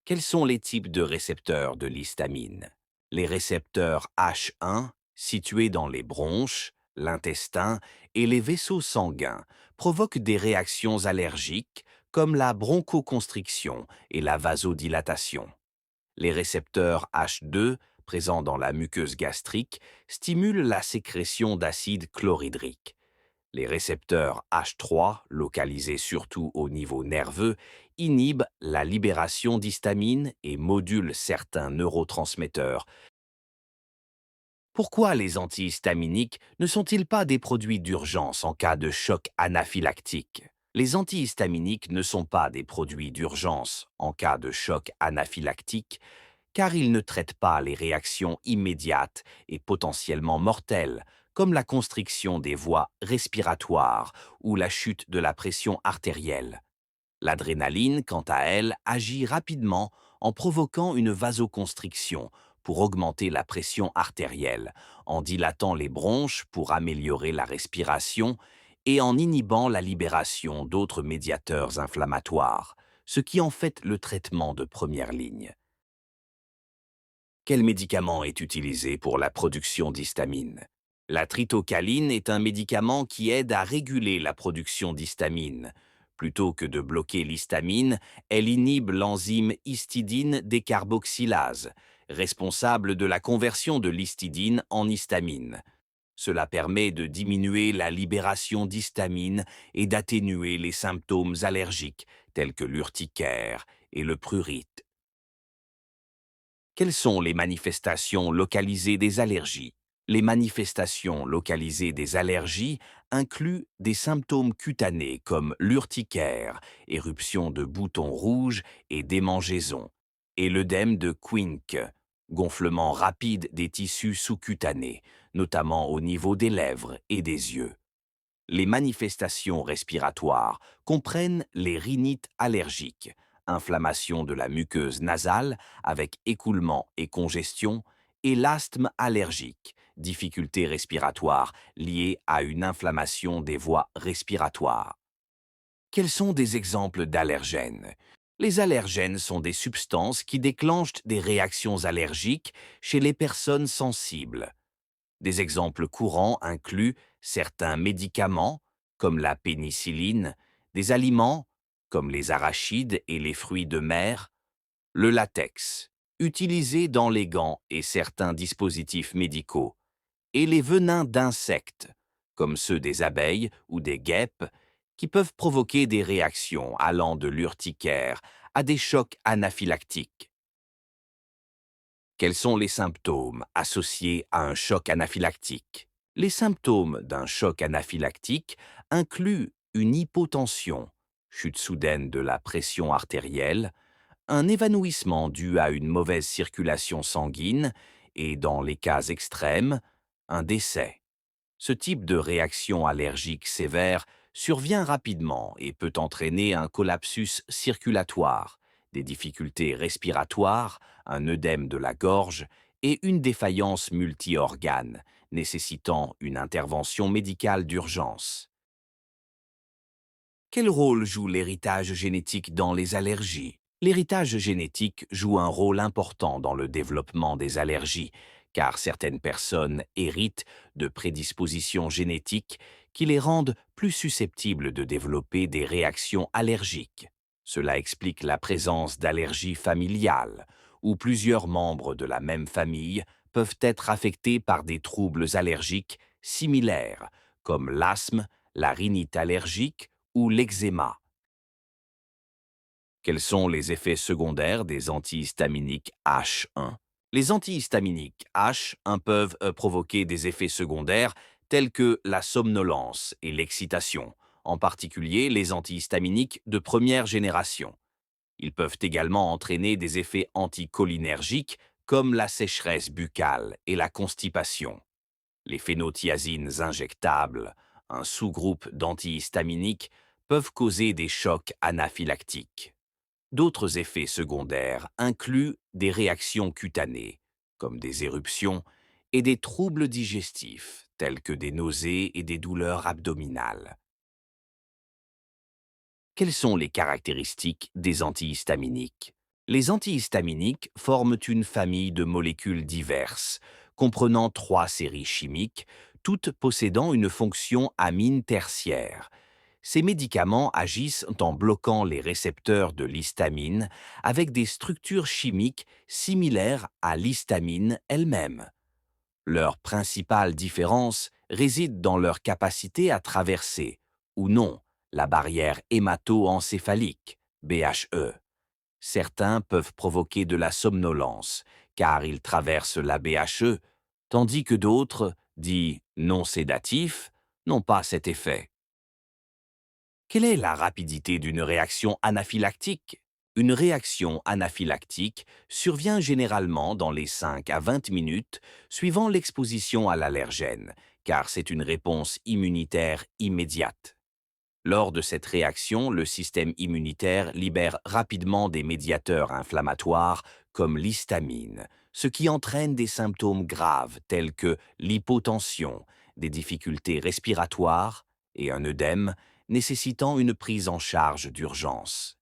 Quels sont les types de récepteurs de l'histamine? Les récepteurs H1, situés dans les bronches, l'intestin et les vaisseaux sanguins, provoquent des réactions allergiques comme la bronchoconstriction et la vasodilatation. Les récepteurs H2, présents dans la muqueuse gastrique, stimulent la sécrétion d'acide chlorhydrique. Les récepteurs H3, localisés surtout au niveau nerveux, inhibent la libération d'histamine et modulent certains neurotransmetteurs. Pourquoi les antihistaminiques ne sont-ils pas des produits d'urgence en cas de choc anaphylactique? Les antihistaminiques ne sont pas des produits d'urgence en cas de choc anaphylactique car ils ne traitent pas les réactions immédiates et potentiellement mortelles, comme la constriction des voies respiratoires ou la chute de la pression artérielle. L'adrénaline, quant à elle, agit rapidement en provoquant une vasoconstriction pour augmenter la pression artérielle, en dilatant les bronches pour améliorer la respiration et en inhibant la libération d'autres médiateurs inflammatoires, ce qui en fait le traitement de première ligne. Quel médicament est utilisé pour la production d'histamine? La tritocaline est un médicament qui aide à réguler la production d'histamine. Plutôt que de bloquer l'histamine, elle inhibe l'enzyme histidine décarboxylase, responsable de la conversion de l'histidine en histamine. Cela permet de diminuer la libération d'histamine et d'atténuer les symptômes allergiques tels que l'urticaire et le prurite. Quelles sont les manifestations localisées des allergies? Les manifestations localisées des allergies incluent des symptômes cutanés comme l'urticaire, éruption de boutons rouges et démangeaisons, et l'œdème de Quincke, gonflement rapide des tissus sous-cutanés, notamment au niveau des lèvres et des yeux. Les manifestations respiratoires comprennent les rhinites allergiques, inflammation de la muqueuse nasale avec écoulement et congestion, et l'asthme allergique, difficultés respiratoires liées à une inflammation des voies respiratoires. Quels sont des exemples d'allergènes? Les allergènes sont des substances qui déclenchent des réactions allergiques chez les personnes sensibles. Des exemples courants incluent certains médicaments, comme la pénicilline, des aliments, comme les arachides et les fruits de mer, le latex, utilisé dans les gants et certains dispositifs médicaux, et les venins d'insectes, comme ceux des abeilles ou des guêpes, qui peuvent provoquer des réactions allant de l'urticaire à des chocs anaphylactiques. Quels sont les symptômes associés à un choc anaphylactique? Les symptômes d'un choc anaphylactique incluent une hypotension, chute soudaine de la pression artérielle, un évanouissement dû à une mauvaise circulation sanguine et, dans les cas extrêmes, un décès. Ce type de réaction allergique sévère survient rapidement et peut entraîner un collapsus circulatoire, des difficultés respiratoires, un œdème de la gorge et une défaillance multi-organes, nécessitant une intervention médicale d'urgence. Quel rôle joue l'héritage génétique dans les allergies? L'héritage génétique joue un rôle important dans le développement des allergies, car certaines personnes héritent de prédispositions génétiques qui les rendent plus susceptibles de développer des réactions allergiques. Cela explique la présence d'allergies familiales, où plusieurs membres de la même famille peuvent être affectés par des troubles allergiques similaires, comme l'asthme, la rhinite allergique ou l'eczéma. Quels sont les effets secondaires des antihistaminiques H1? Les antihistaminiques H1 peuvent provoquer des effets secondaires tels que la somnolence et l'excitation, en particulier les antihistaminiques de première génération. Ils peuvent également entraîner des effets anticholinergiques comme la sécheresse buccale et la constipation. Les phénothiazines injectables, un sous-groupe d'antihistaminiques, peuvent causer des chocs anaphylactiques. D'autres effets secondaires incluent des réactions cutanées, comme des éruptions, et des troubles digestifs, tels que des nausées et des douleurs abdominales. Quelles sont les caractéristiques des antihistaminiques? Les antihistaminiques forment une famille de molécules diverses, comprenant 3 séries chimiques, toutes possédant une fonction amine tertiaire. Ces médicaments agissent en bloquant les récepteurs de l'histamine avec des structures chimiques similaires à l'histamine elle-même. Leur principale différence réside dans leur capacité à traverser, ou non, la barrière hémato-encéphalique, BHE. Certains peuvent provoquer de la somnolence, car ils traversent la BHE, tandis que d'autres, dits non sédatifs, n'ont pas cet effet. Quelle est la rapidité d'une réaction anaphylactique? Une réaction anaphylactique survient généralement dans les 5 à 20 minutes suivant l'exposition à l'allergène, car c'est une réponse immunitaire immédiate. Lors de cette réaction, le système immunitaire libère rapidement des médiateurs inflammatoires comme l'histamine, ce qui entraîne des symptômes graves tels que l'hypotension, des difficultés respiratoires et un œdème nécessitant une prise en charge d'urgence.